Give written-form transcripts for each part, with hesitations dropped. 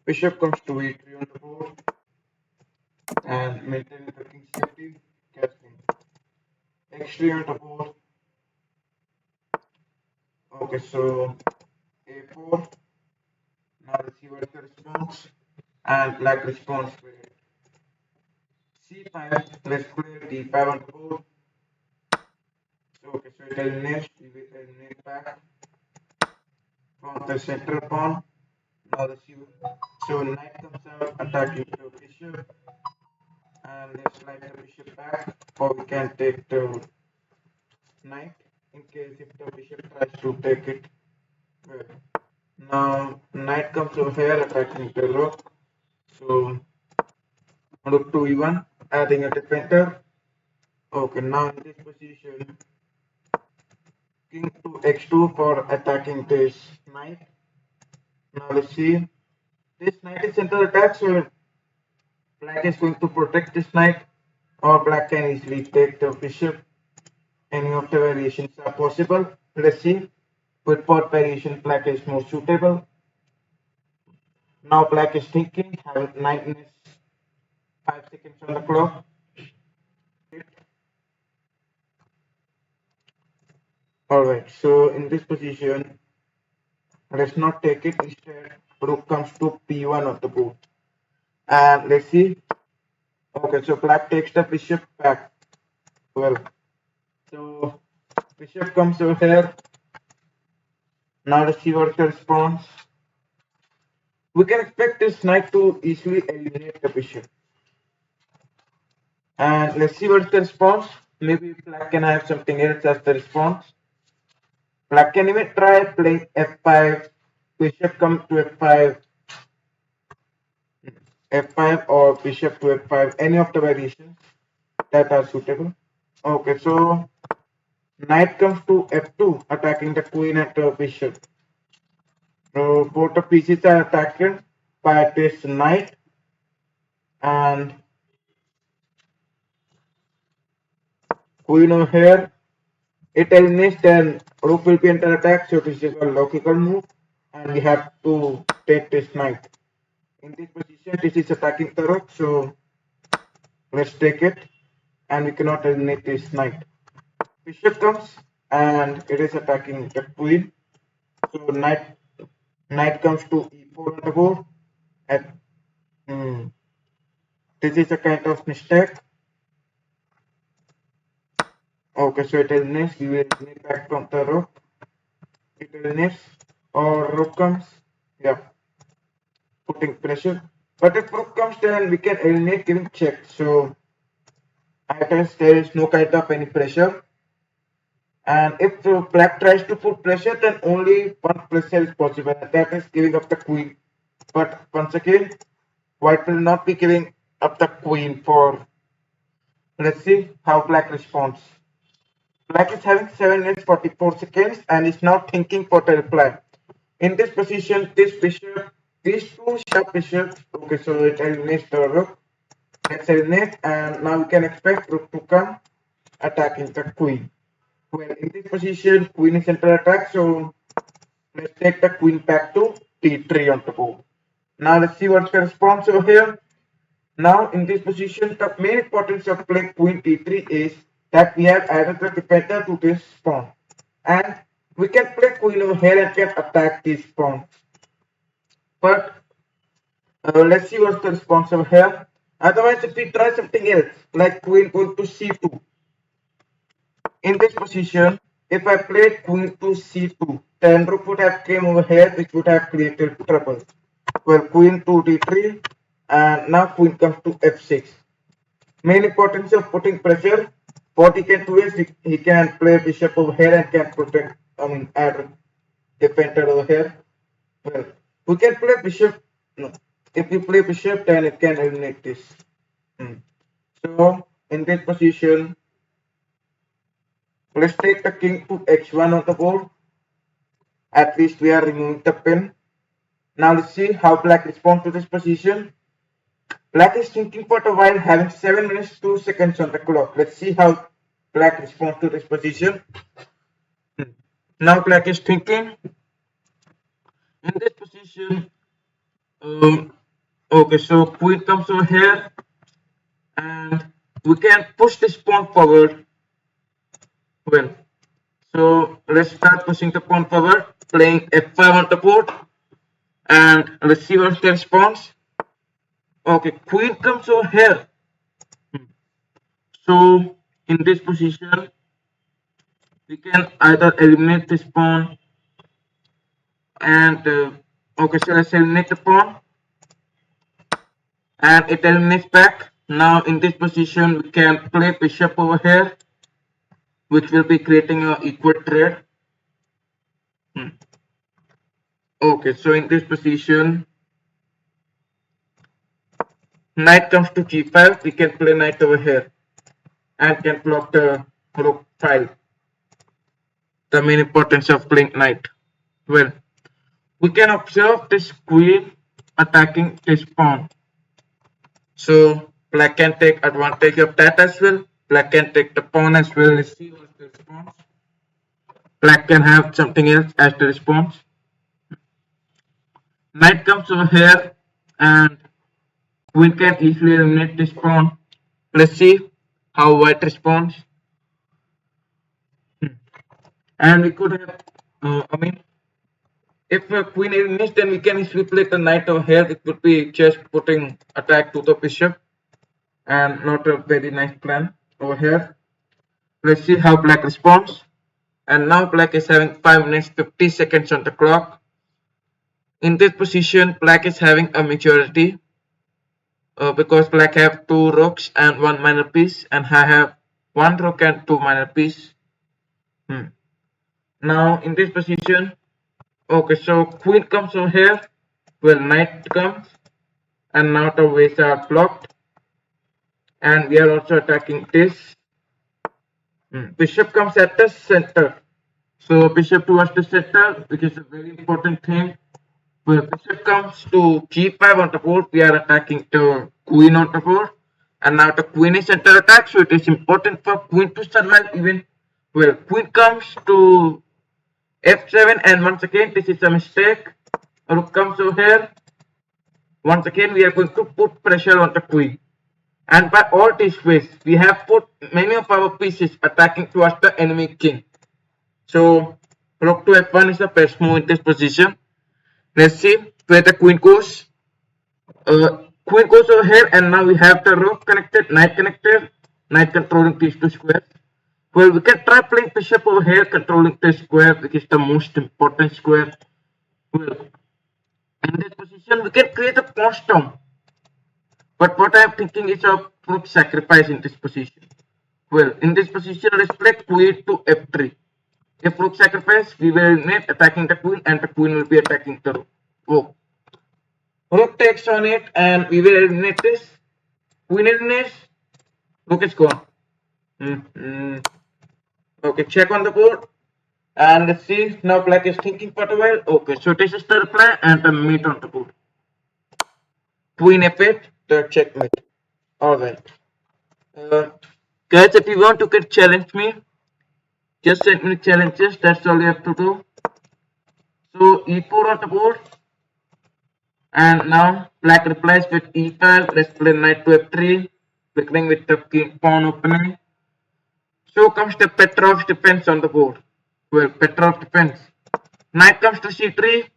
Bishop comes to e3 on the board and maintaining the king's safety, castling. X3 on the board. Okay, so a4. Now let's see what's the response. And black response with c5. Let's play d5 on the board. Okay, so it eliminates, we will eliminate back from the central pawn. Now let's see. So knight comes out, attacking the bishop, and let's slide the bishop back, or we can take the knight in case if the bishop tries to take it. Well, now knight comes over here, attacking the rook. So rook to e1, adding a defender. Okay, now in this position, king to x2 for attacking this knight. Now let's see. This knight is center attack, so black is going to protect this knight, or black can easily take the bishop. Any of the variations are possible. Let's see. With what variation black is more suitable. Now black is thinking, having 9 minutes 5 seconds on the clock. Alright, so in this position, let's not take it. Instead, rook comes to p1 of the board. And let's see. Okay, so black takes the bishop back. Well, so bishop comes over here. Now let's see what's the response. We can expect this knight to easily eliminate the bishop. And let's see what's the response. Maybe black can have something else as the response. Black can even try playing f5. Bishop comes to f5. f5 or bishop to f5. Any of the variations that are suitable. Okay, so knight comes to f2, attacking the queen and the bishop. So both the pieces are attacked by this knight, and queen over here. It eliminates, then rook will be under attack, so this is a logical move, and we have to take this knight. In this position, this is attacking the rook, so let's take it, and we cannot eliminate this knight. Bishop comes, and it is attacking the queen, so knight comes to e4 on the board. At, this is a kind of mistake. Okay, so it eliminates, we will eliminate back from the rook. It eliminates, or rook comes, yeah, putting pressure. But if rook comes, then we can eliminate giving check. So I guess there is no kind of any pressure. And if black tries to put pressure, then only one pressure is possible, and that is giving up the queen. But once again, white will not be giving up the queen for. Let's see how black responds. Black is having 7 minutes 44 seconds and is now thinking for the reply. In this position, this bishop, these two sharp bishops, okay, so it eliminates the rook. Let's eliminate, and now we can expect rook to come attacking the queen. Well, in this position, queen is under attack, so let's take the queen back to d3 on the board. Now let's see what's the response over here. Now in this position, the main importance of playing queen d3 is that we have added the defender to this pawn, and we can play queen over here and can attack this pawn. But let's see what's the response over here. Otherwise, if we try something else, like queen going to c2, in this position, if I played queen to c2, then rook would have came over here, which would have created trouble. Well, queen to d3, and now queen comes to f6. Main importance of putting pressure, what he can do is he can play bishop over here and can protect, add defender over here. Well, we can play bishop, no. If we play bishop, then it can eliminate this. So, in this position, let's take the king to h1 on the board. At least we are removing the pin. Now let's see how black responds to this position. Black is thinking for a while, having 7 minutes 2 seconds on the clock. Let's see how black responds to this position. Now black is thinking. In this position, Um, okay, so queen comes over here, and we can push this pawn forward. Well, so let's start pushing the pawn forward, playing f5 on the board, and let's see what's the response. Okay, queen comes over here. So in this position, we can either eliminate this pawn and okay, so let's eliminate the pawn and it eliminates back. Now in this position, we can play bishop over here, which will be creating an equal trade. Okay, so in this position, knight comes to g5. We can play knight over here and can block the rook file. The main importance of playing knight. Well, we can observe this queen attacking this pawn. So black can take advantage of that as well. Black can take the pawn as well. Let's see what's the response. Black can have something else as the response. Knight comes over here and queen can easily eliminate this pawn. Let's see how white responds. And we could have, if queen eliminates, then we can easily play the knight over here. It would be just putting attack to the bishop and not a very nice plan over here. Let's see how black responds. And now black is having 5 minutes 50 seconds on the clock. In this position, black is having a majority because black have 2 rooks and 1 minor piece, and I have 1 rook and 2 minor piece. Now in this position, okay, so queen comes over here, well, knight comes, and now the ways are blocked, and we are also attacking this. Bishop comes at the center, so bishop towards the center, which is a very important thing. When bishop comes to g5 on the board, we are attacking the queen on the board, and now the queen is under attack, so it is important for queen to survive even. Well, queen comes to f7, and once again this is a mistake. Rook comes over here. Once again we are going to put pressure on the queen, and by all these ways we have put many of our pieces attacking towards the enemy king. So rook to f1 is the best move in this position. Let's see where the queen goes. Queen goes over here, and now we have the rook connected, knight controlling these 2 squares. Well, we can try playing bishop over here, controlling this square, which is the most important square. Well, in this position, we can create a pawn storm. But what I am thinking is of rook sacrifice in this position. Well, in this position, let's play queen to f3. If rook sacrifice, we will eliminate attacking the queen, and the queen will be attacking the rook. Oh. Rook takes on it, and we will eliminate this. Queen eliminates. Rook is gone. Okay, check on the board. And let's see. Now black is thinking for a while. Okay, so this is the reply and the mate on the board. Queen f8, the checkmate. Alright. Guys, if you want to get challenge me, just send me challenges. That's all you have to do. So e4 on the board. And now black replies with e5. Let's play knight to f3, beginning with the king pawn opening. So comes the Petrov's defense on the board. Well, Petrov's defense. Knight comes to c3.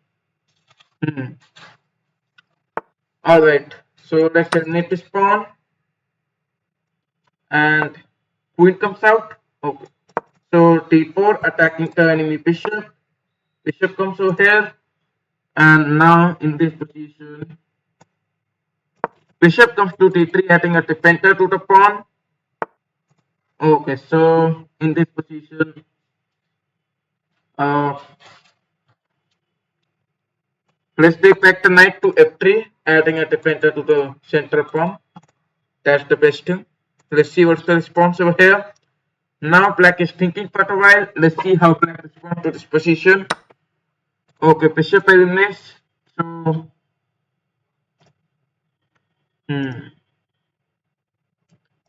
Alright, so let's eliminate this pawn. And queen comes out. Okay. So d4 attacking the enemy bishop. Bishop comes over here. And now in this position, bishop comes to d3, adding a defender to the pawn. Okay, so in this position, let's take back the knight to f3, adding a defender to the center pawn. That's the best thing. Let's see what's the response over here. Now black is thinking for a while. Let's see how black responds to this position. Okay, bishop eliminates. So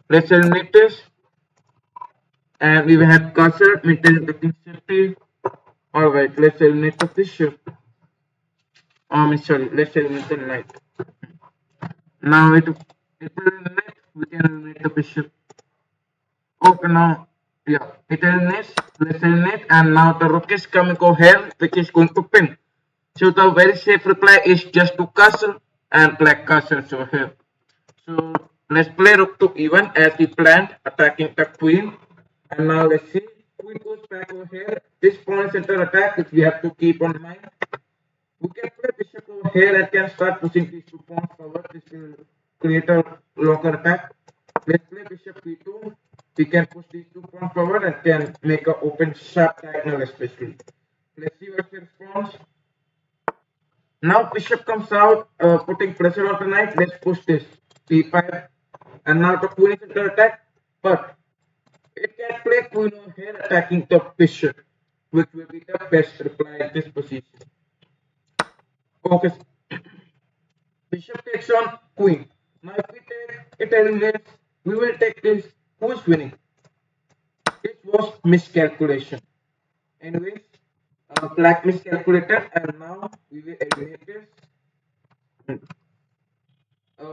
let's eliminate this. And we will have castle, maintaining the king safety. Alright, let's eliminate the bishop. Sorry, let's eliminate the knight. Now it will eliminate, we can eliminate the bishop. Okay, now, yeah, it eliminates, let's eliminate, and now the rook is coming over here, which is going to pin. So the very safe reply is just to castle, and black castles over here. So let's play rook to e1 as we planned, attacking the queen. And now let's see, queen goes back over here. This pawn center attack, which we have to keep on mind. We can play bishop over here and can start pushing these two pawns forward. This will create a longer attack. Let's play bishop b2. We can push these two pawns forward and can make an open sharp diagonal especially. Let's see what's the response. Now bishop comes out, putting pressure on the knight. Let's push this b5. And now the queen is under attack. But it can play queen over here attacking the bishop, which will be the best reply in this position. Okay. Bishop takes on queen. Now if we take it eliminates, we will take this. Who is winning? It was miscalculation. Anyways, black miscalculated, and now we will eliminate this.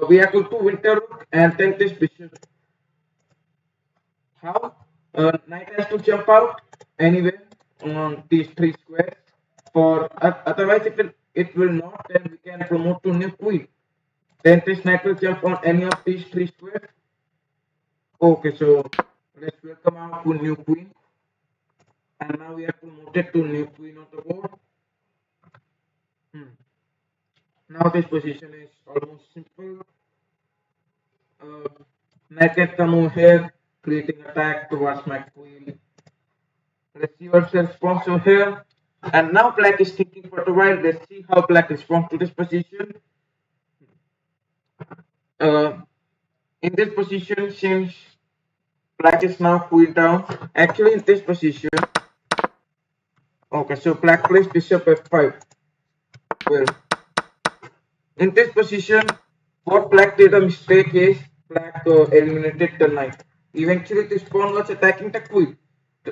We are going to win the rook and take this bishop. How? Knight has to jump out anyway on these three squares. For otherwise, it will not. Then we can promote to new queen. Then this knight will jump on any of these three squares. Okay, so let's welcome our new queen. And now we are promoted to new queen on the board. Now this position is almost simple. Knight can come over here, creating attack towards my queen. Let's see what's the response over here. And now black is thinking for a while. Let's see how black responds to this position. In this position, since black is now queen down, actually in this position, okay, so black plays bishop f5. Well, in this position, what black did a mistake is black eliminated the knight. Eventually, this pawn was attacking the queen.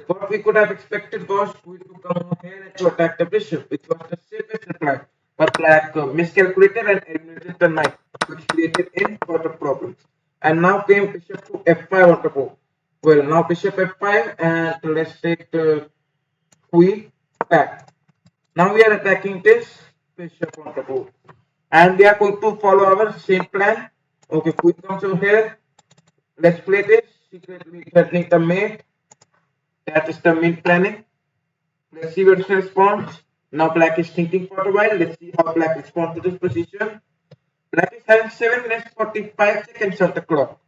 What we could have expected was queen to come over here and to attack the bishop, which was the safest reply. But black miscalculated and eliminated the knight, which created a lot of problems. And now came bishop to f5 on the board. Well, now bishop f5, and let's take the queen back. Now we are attacking this bishop on the board. And we are going to follow our same plan. Okay, queen comes over here. Let's play this, secretly threatening the mate. That is the main planning. Let's see what's the response. Now black is thinking for a while. Let's see how black responds to this position. Black is having 7 minutes 45 seconds on the clock.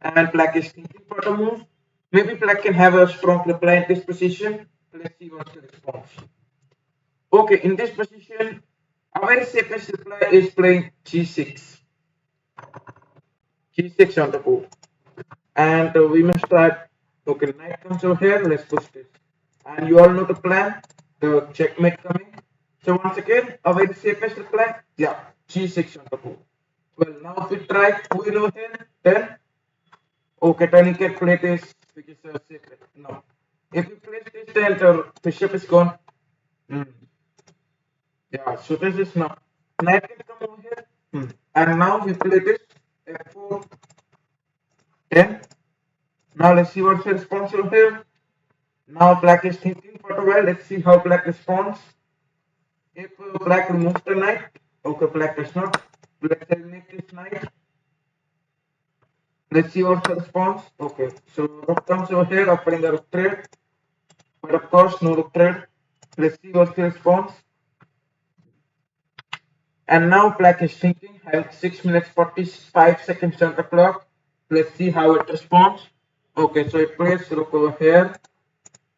And black is thinking for the move. Maybe black can have a strong reply in this position. Let's see what's the response. Okay, in this position, our very safest reply is playing g6. g6 on the board. And we must try. Okay, knight comes over here. Let's push this. And you all know the plan. The checkmate coming. So once again, our very safest reply. Yeah, g6 on the board. Well, now if we try queen over here, then okay, turning can play this, which is a secret. No. If we place this, then the bishop is gone. Yeah, so this is now. Knight can come over here. And now we play this f4. Then now let's see what's the response over here. Now black is thinking for a while. Let's see how black responds. If black removes the knight, okay, black does not. Let's eliminate this knight. Let's see what's the response. Okay, so rook comes over here, offering the rook trade. But of course, no rook trade. Let's see what's the response. And now black is thinking, having 6 minutes 45 seconds on the clock. Let's see how it responds. Okay, so it plays rook over here.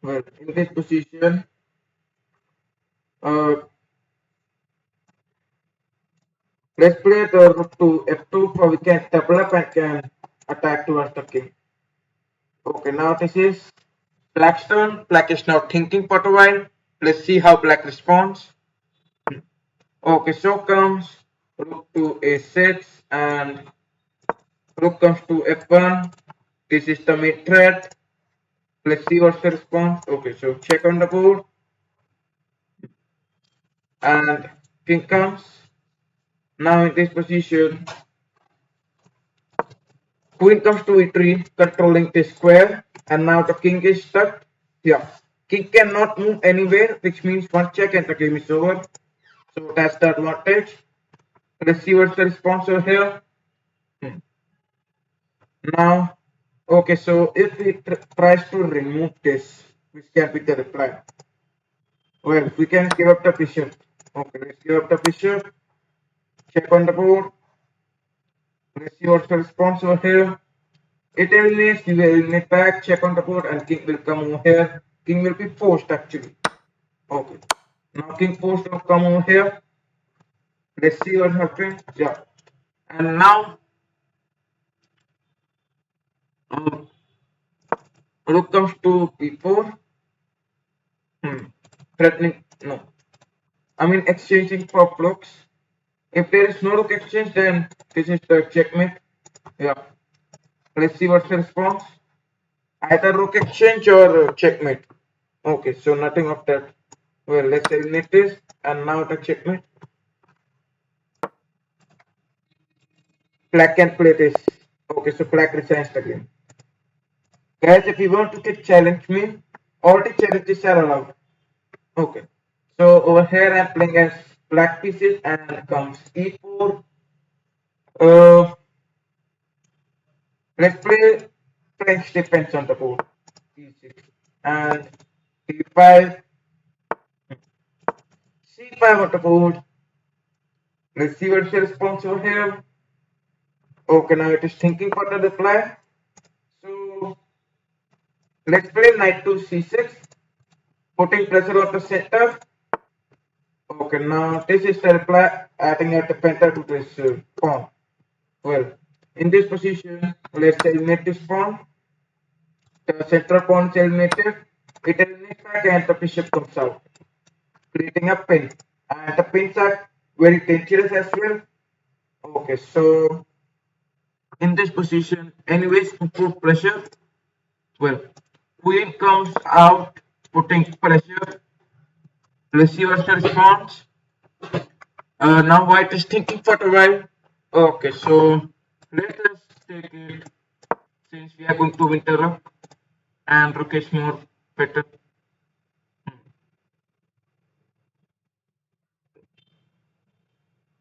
Well, in this position, let's play the rook to f2, so we can double up and can attack towards the king. Okay, now this is black's turn. Black is now thinking for a while. Let's see how black responds. Okay, so comes rook to a6 and rook comes to f1. This is the mid threat. Let's see what's the response. Okay, so check on the board. And king comes. Now in this position, queen comes to e3, controlling this square, and now the king is stuck here. King cannot move anywhere, which means one check and the game is over. So that's the advantage. Let's see what's the response over here. Now, okay, so if he tries to remove this, which can be the reply. Well, we can give up the bishop. Okay, let's give up the bishop. Check on the board. Let's see what's the response over here. It eliminates, you will eliminate back, check on the board, and king will come over here. King will be forced actually. Okay. Now king forced will come over here. Let's see what happens. Yeah. And now rook comes to b4. Threatening, no. I mean exchanging for rooks. If there is no rook exchange, then this is the checkmate. Yeah. Let's see what's the response. Either rook exchange or checkmate. Okay, so nothing of that. Well, let's eliminate this, and now the checkmate. Black can play this. Okay, so black resigns the game. Guys, if you want to challenge me, all the challenges are allowed. Okay. So over here I'm playing as black pieces and comes e4. Let's play French defense on the board. e6 and e5. c5 on the board. Let's see what's the response over here. Okay, now it is thinking for the reply. So let's play knight to c6, putting pressure on the center. Okay, now this is the reply, adding a defender to this pawn. Well, in this position, let's eliminate this pawn. The central pawn is eliminated. It eliminates back and the bishop comes out, creating a pin. And the pins are very dangerous as well. Okay, so in this position, anyways, to put pressure, well, queen comes out, putting pressure. Let's see what's the response. Now white is thinking for a while. Okay, so let us take it, since we are going to win the rook and rook is more better.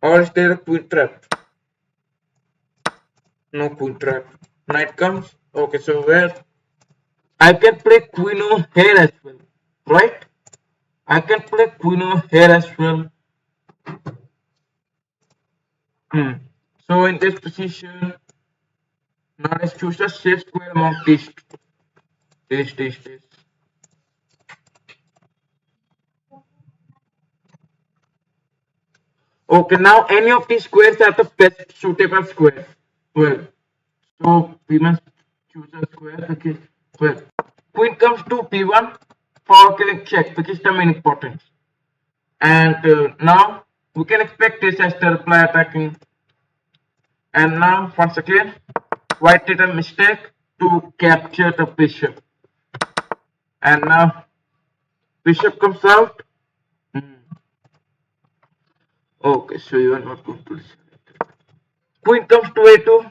Or is there a queen trap? No queen trap. Knight comes. Okay, so where I can play queen over here as well, right? I can play queen over here as well. So in this position, now let's choose a safe square among these. This. Okay, now any of these squares are the best suitable squares. Well, so we must choose a square. Okay, well, queen comes to b1 for killing check, which is the main importance. And now we can expect this as the reply attacking. And now once again, white did a mistake to capture the bishop. And now bishop comes out. Okay, so you are not going to listen. Queen comes to a2.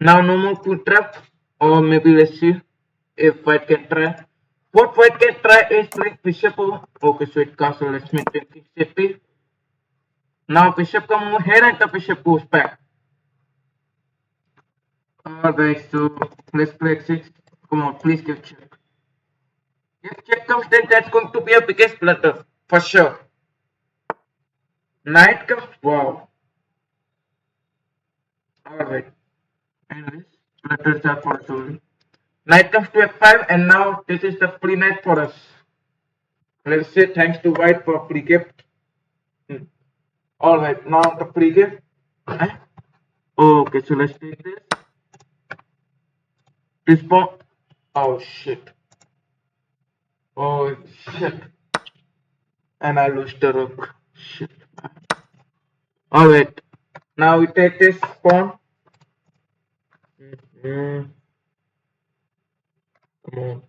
Now no more queen trap. Or maybe let's see if white can try. What white can try is play bishop over. Okay, so it castle. Let's maintain king safety. Now bishop come over here and the bishop goes back. Alright, so let's play x6. Come on, please give check. If check comes, then that's going to be a biggest blunder for sure. Knight comes. Wow. Alright. Anyways, blunders are for only. Knight comes to f5, and now this is the free knight for us. Let's say thanks to white for free gift. Alright, now the free gift. Okay, so let's take this. This pawn. Oh shit. Oh shit. And I lose the rook. Shit. Alright. Now we take this pawn. Come on.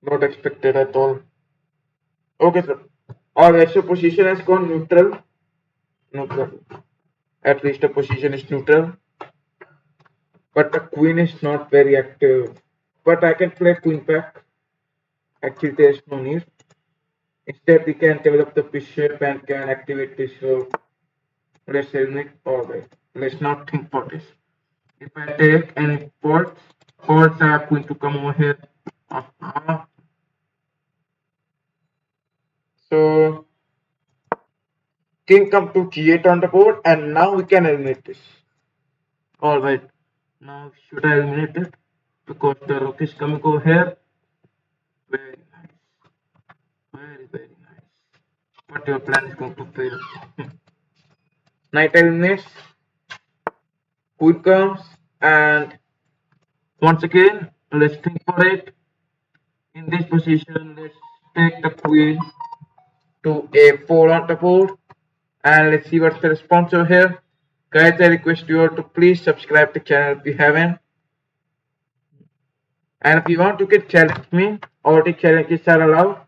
Not expected at all. Okay, sir. Or let's say position has gone neutral. Neutral. At least the position is neutral. But the queen is not very active. But I can play queen back. Actually, there is no need. Instead, we can develop the bishop and can activate this rook. Let's eliminate. Alright. Let's not think for this. If I take any ports are going to come over here. So king come to g8 on the board, and now we can eliminate this. Alright. Now should I eliminate it? Because the rook is coming over here. Very nice. Very, very nice. But your plan is going to fail. Knight eliminates. Queen comes, and once again, let's think for it. In this position, let's take the queen to a4 on the board, and let's see what's the response over here. Guys, I request you all to please subscribe to the channel if you haven't. And if you want, you can challenge me. All the challenges are allowed,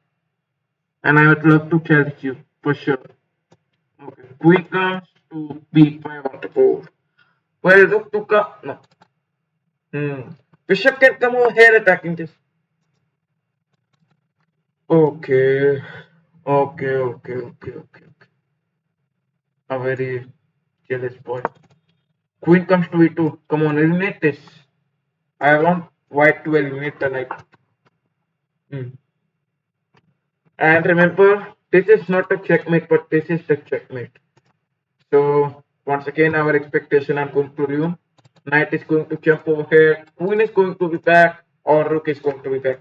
and I would love to challenge you for sure. Okay, queen comes to b5 on the board. Well, rook to come. No. Bishop can come over here attacking this. Okay. Okay. A very jealous boy. Queen comes to e2. Come on, eliminate this. I want white to eliminate the knight. And remember, this is not a checkmate, but this is the checkmate. So once again, our expectation are going to ruin. Knight is going to jump over here. Queen is going to be back, or rook is going to be back.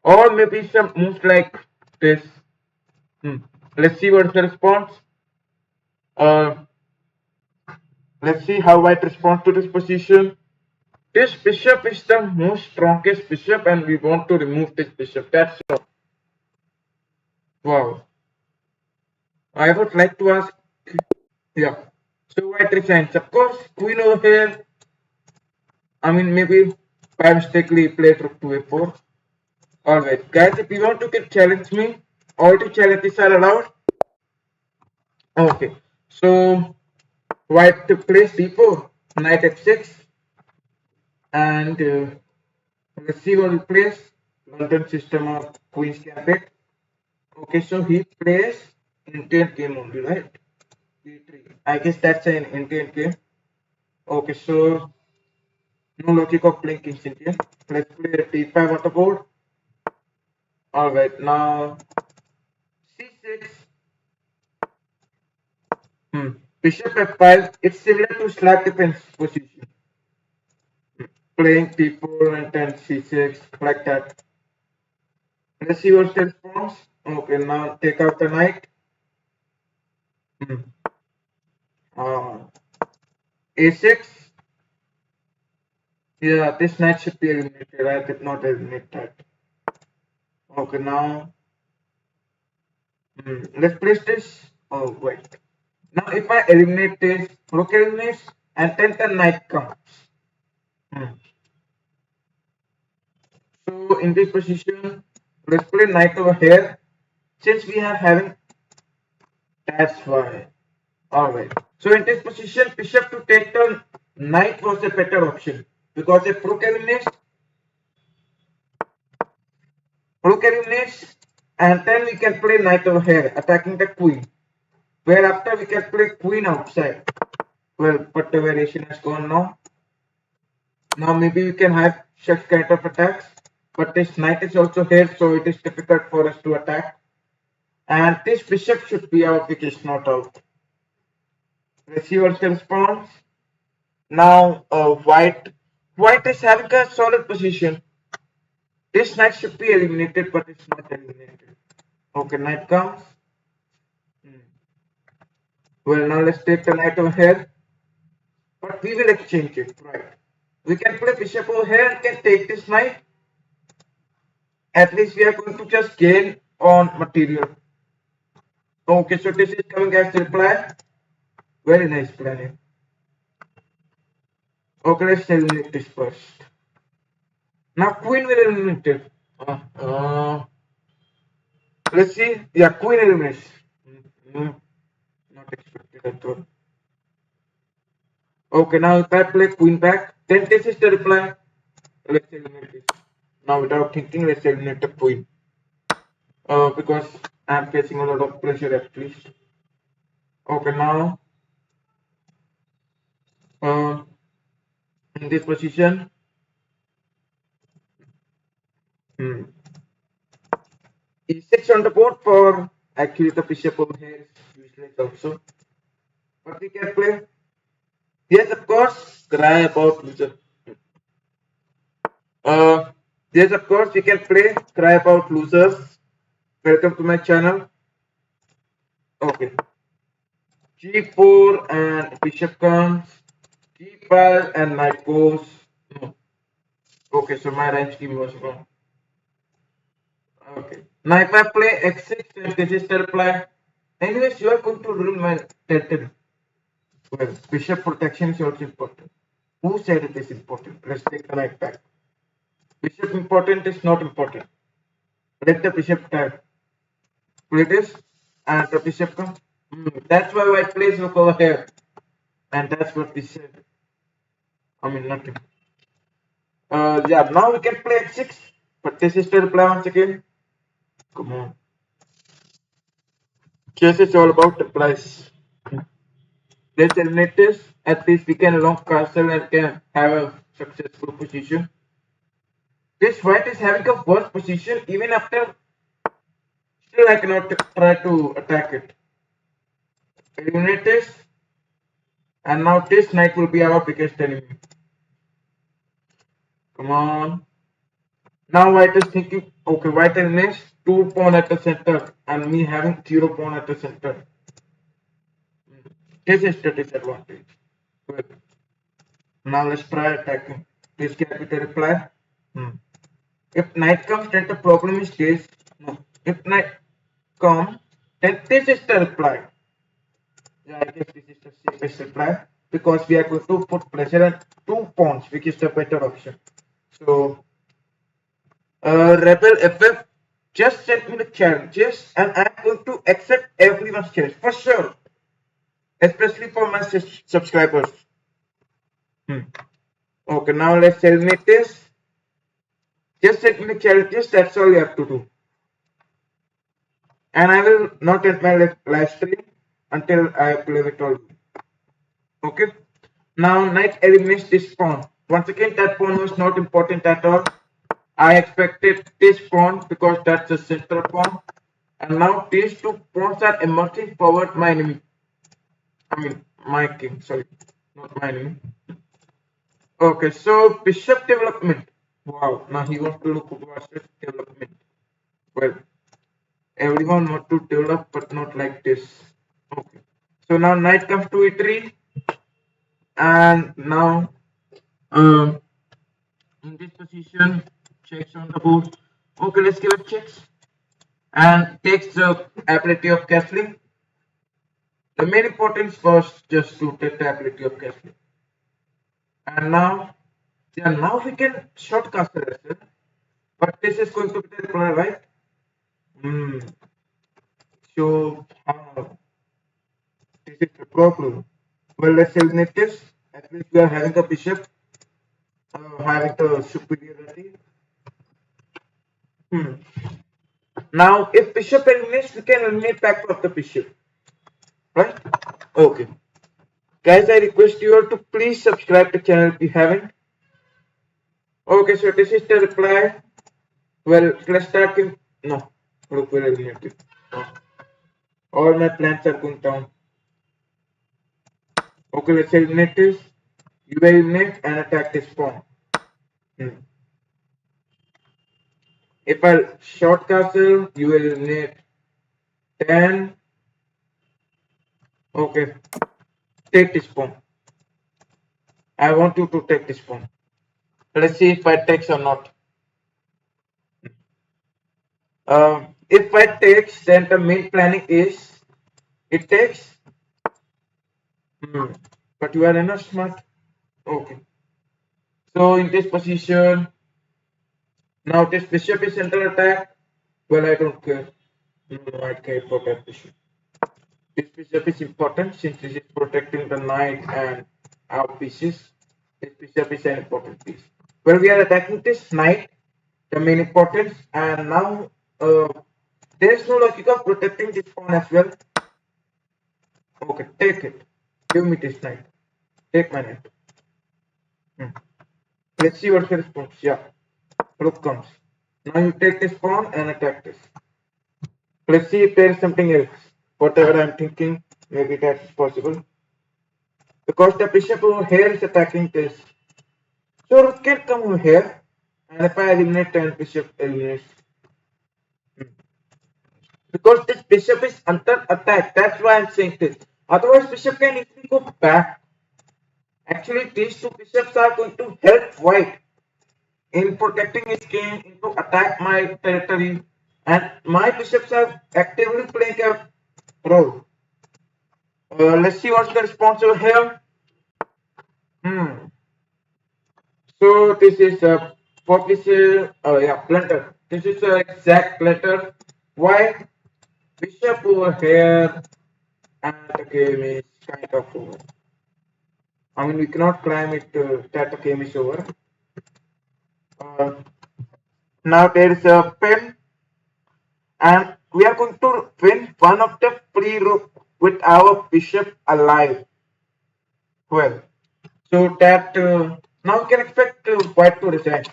Or maybe some moves like this. Let's see what's the response. Let's see how white responds to this position. This bishop is the most strongest bishop, and we want to remove this bishop. That's all. Wow. I would like to ask, yeah. So white resigns. Of course, queen over here. I mean, maybe by mistakenly played rook to a4. Alright, guys, if you want to get challenge me, all the challenges are allowed. Okay, so white to play c4, knight f6, and let's see what he plays. London system of Queen's Gambit. Okay, so he plays Indian game only, right? D3. I guess that's an Indian game. Okay, so no logic of playing King's Indian. Let's play d5 on the board. Alright, now c6. Bishop f5. It's similar to slab defense position. Playing p4 and then c6 like that. Let's see what's the response. Okay, now take out the knight. A6. Yeah, this knight should be eliminated. I did not eliminate that. Okay, now let's place this. Oh, wait. Now, if I eliminate this, rook eliminates, and then the knight comes. So, in this position, let's play knight over here. Since we are having, that's why. Alright. So, in this position, bishop to take the knight was a better option. Because if rook eliminates, and then we can play knight over here, attacking the queen. Whereafter we can play queen outside. Well, but the variation has gone now. Now maybe we can have such kind of attacks. But this knight is also here, so it is difficult for us to attack. And this bishop should be out, which is not out. Let's see what's the response. Now white is having a solid position. This knight should be eliminated, but it's not eliminated. Okay, knight comes. Well, now let's take the knight over here. But we will exchange it, right? We can play bishop over here and can take this knight. At least we are going to just gain on material. Okay, so this is coming as the reply. Very nice planning. Okay, let's eliminate this first. Now queen will eliminate it. Let's see. Yeah, queen eliminates. No, not expected at all. Okay, now if I play queen back, then this is the reply. Let's eliminate this. Now without thinking, let's eliminate the queen. Because I'm facing a lot of pressure at least. Okay, now in this position, e6 on the board for actually the bishop over here is useless also. But we can play. Yes, of course, cry about loser. Yes, of course, we can play cry about losers. Welcome to my channel. Okay. G4 and bishop comes. G5 and knight goes. No. Okay, so my range scheme was wrong. Okay. Now if I play x6 and this is the reply. Anyways, you are going to rule my territory. Well, bishop protection is also important. Who said it is important? Let's take the knight back. Bishop important is not important. Let the bishop tag. Play this and the bishop comes. That's why white plays look over here. And that's what we said. I mean nothing. Yeah, now we can play x6. But this is the reply once again. Come on. Chess is all about the price. Let's eliminate this. At least we can long castle and can have a successful position. This white is having a worse position even after. Still I cannot try to attack it. Eliminate this. And now this knight will be our biggest enemy. Come on. Now white is thinking, okay, white eliminates 2 pawn at the center and me having 0 pawn at the center. This is the disadvantage. Good. Now let's try attacking. Please get with the reply. If knight comes, then the problem is this. No. If knight comes, then this is the reply. Yeah, I guess this is the safest reply because we are going to put pressure on 2 pawns, which is the better option. So, Rebel FF just sent me the challenges and I'm going to accept everyone's challenge for sure, especially for my subscribers. Okay, now let's eliminate this. Just send me the challenges, that's all you have to do. And I will not end my live stream until I play with all. Okay. Now knight eliminates this pawn. Once again, that pawn was not important at all. I expected this pawn because that's the central pawn. And now these 2 pawns are emerging forward my enemy. I mean my king, sorry. Not my enemy. Okay, so bishop development. Wow, now he wants to look towards development. Well, everyone wants to develop but not like this. Okay. So now knight comes to e3. And now in this position, checks on the board. Okay, let's give it checks. And takes the ability of castling. The main importance was just to take the ability of castling. And now, yeah, now we can short castle as well. But this is going to be the reply, right? So, this is the problem. Well, let's eliminate this. At least we are having a bishop having the superiority. Now, if bishop eliminates, we can eliminate back of the bishop. Right? Okay. Guys, I request you all to please subscribe to the channel if you haven't. Okay, so this is the reply. Well, let's start with. No, look, we're eliminated. All my plans are going down. Okay, let's eliminate this. You eliminate and attack this pawn. If I short castle, you will eliminate 10. Okay, take this pawn. I want you to take this pawn. Let's see if I takes or not. If I takes, then the main planning is it takes. But you are enough smart. Okay. So in this position, now this bishop is under attack. Well, I don't care. Knight can't protect bishop. This bishop is important since this is protecting the knight and our pieces. This bishop is an important piece. Well, we are attacking this knight, the main importance, and now there is no logic of protecting this pawn as well. Okay, take it. Give me this knight. Take my knight. Let's see what's the response. Yeah, rook comes. Now you take this pawn and attack this. Let's see if there is something else. Whatever I'm thinking, maybe that's possible. Because the bishop over here is attacking this. So rook can come over here. And if I eliminate, then bishop eliminates. Because this bishop is under attack. That's why I'm saying this. Otherwise, bishop can easily go back. Actually, these two bishops are going to help white in protecting his king, into attack my territory, and my bishops are actively playing a role. Let's see what's the response over here. So this is a what we say, yeah, blunder. This is an exact blunder. Why? Bishop over here, and the game is kind of over. I mean, we cannot claim it that the game is over. Now there is a pin, and we are going to win one of the free rook with our bishop alive. Well, so that now we can expect white to resign.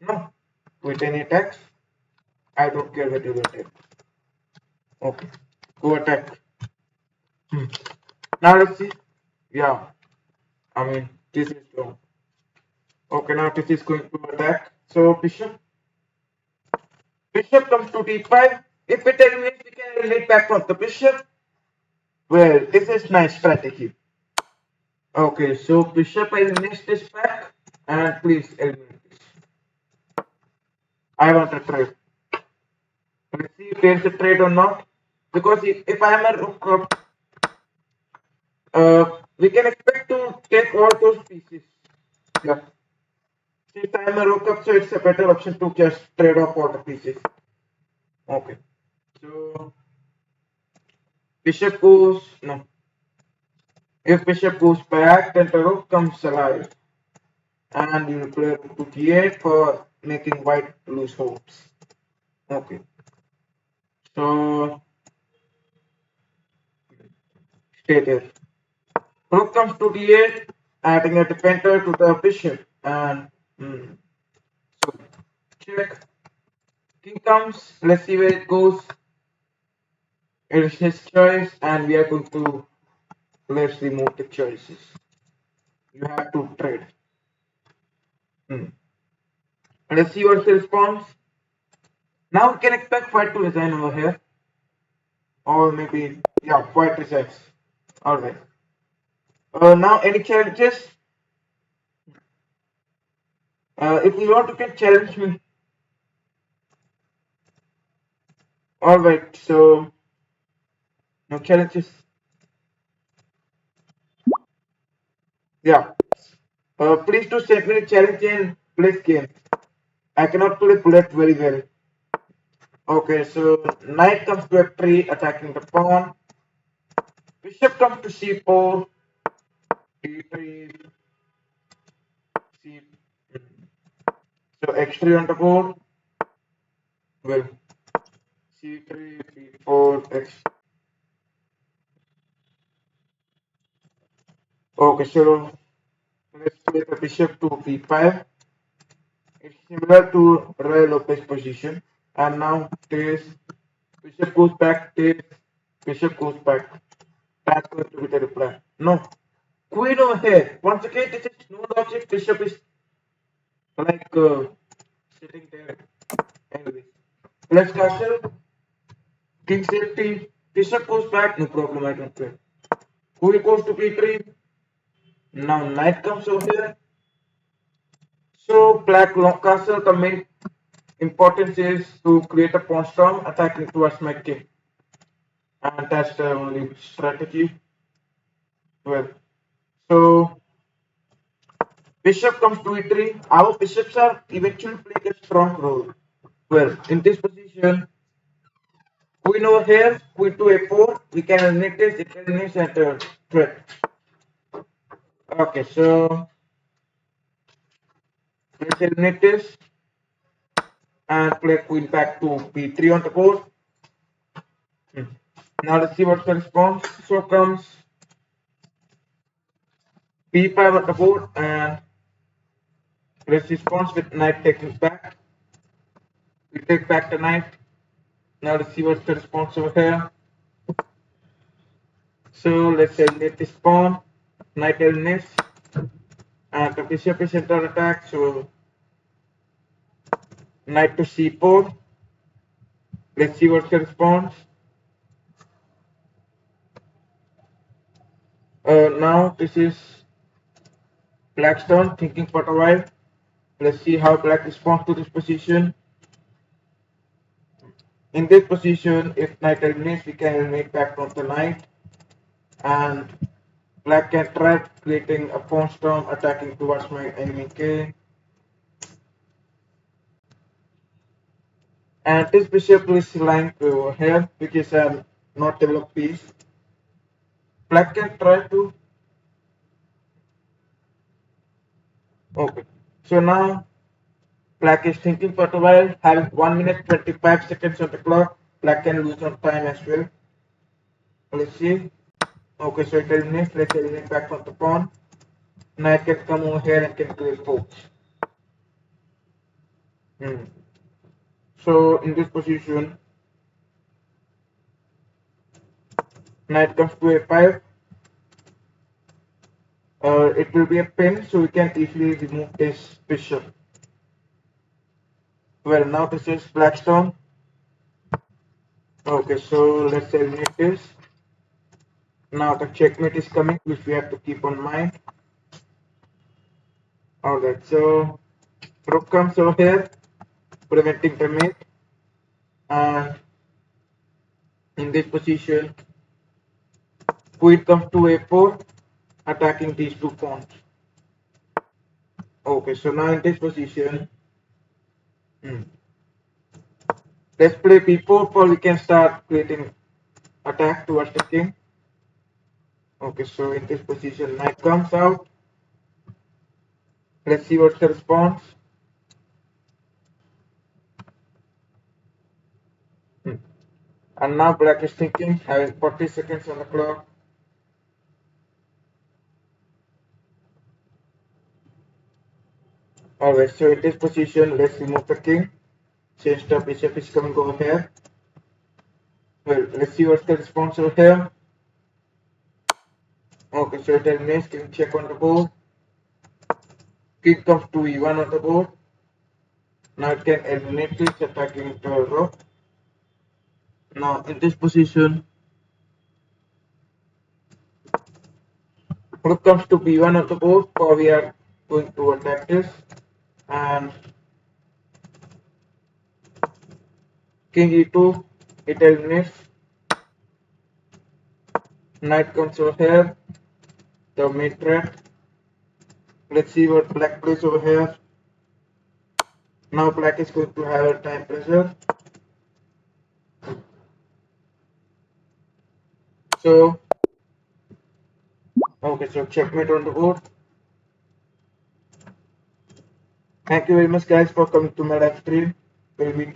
No, with any attacks. I don't care what you will take. Okay, go attack. Now let's see. Yeah, I mean this is long. Okay, now this is going to attack. So bishop comes to d5. If it eliminates, we can eliminate back from the bishop. Well, this is nice strategy. Okay, so bishop eliminates this back, and please eliminate this. I want a trade. Let's see if there's a trade or not. Because if I am a rook up, we can expect to take all those pieces. Yeah. Since I am a rook up, so it's a better option to just trade off all the pieces. Okay. So bishop goes no. If bishop goes back, then the rook comes alive, and you play rook to d8 for making white lose hopes. Okay. So stay there. Rook comes to d8, adding a defender to the bishop, and so check. King comes. Let's see where it goes. It is his choice, and we are going to let's remove the choices. You have to trade. Let's see what's the response. Now we can expect white to resign over here, or maybe yeah, white resigns. All right. Now any challenges? If you want, you can challenge me. All right. So no challenges. Yeah. Please do send me a challenge and play game. I cannot play bullet very well. Okay, so knight comes to f3, attacking the pawn. Bishop comes to c4, d3, c. So x3 on the board. Well, c3, c4, x. Okay, so let's play the bishop to b5. It's similar to Roy Lopez position. And now this bishop goes back, this bishop goes back. That's going to be the reply. No. Queen over here. Once again, this is no logic. Bishop is like sitting there. Anyway. Let's castle. King safety. Bishop goes back. No problem. I don't care. Queen goes to b3. Now knight comes over here. So black long castle. The main importance is to create a pawn storm attacking towards my king. And that's the only strategy. Well, so bishop comes to e3. Our bishops are eventually playing a strong role. Well, in this position, Queen over here, queen to a4, we can eliminate this, it eliminates and threat. Okay, so let's eliminate this and play queen back to b3 on the board. Now let's see what's the response. So comes b5 on the board and let's respond with knight taking back. We take back the knight. Now let's see what's the response over here. So let's eliminate this pawn. Knight eliminates. And the bishop is under attack. So knight to c4. Let's see what's the response. Now this is black's turn, thinking for a while. Let's see how black responds to this position. In this position, if knight eliminates, we can eliminate back from the knight. And black can try creating a pawn storm attacking towards my enemy k. And this bishop is lying over here, which is a not developed piece. Black can try to. Okay. So now black is thinking for a while, having 1 minute 25 seconds on the clock. Black can lose on time as well. Let's see. Okay, so it eliminates. Let's eliminate back from the pawn. Knight can come over here and can play forks. So in this position, knight comes to a5. It will be a pin, so we can easily remove this bishop. Well, now this is black's turn. Okay, so let's eliminate this. Now the checkmate is coming, which we have to keep on mind. Alright, so rook comes over here, preventing the mate. And in this position, queen comes to a4, attacking these two pawns. Okay, so now in this position, let's play b4 for we can start creating attack towards the king. Okay, so in this position, knight comes out. Let's see what's the response. And now black is thinking, having 40 seconds on the clock. Alright, so in this position, let's remove the king. Since the bishop is coming over here. Well, let's see what's the response over here. Okay, so it eliminates, king check on the board. King comes to e1 on the board. Now it can eliminate this, attacking the rook. Now in this position, rook comes to b1 on the board, for we are going to attack this. And king e2, it eliminates. Knight comes over here, the mate threat. Let's see what black plays over here. Now black is going to have a time pressure. So, okay, so checkmate on the board. Thank you very much guys for coming to my live stream. We'll meet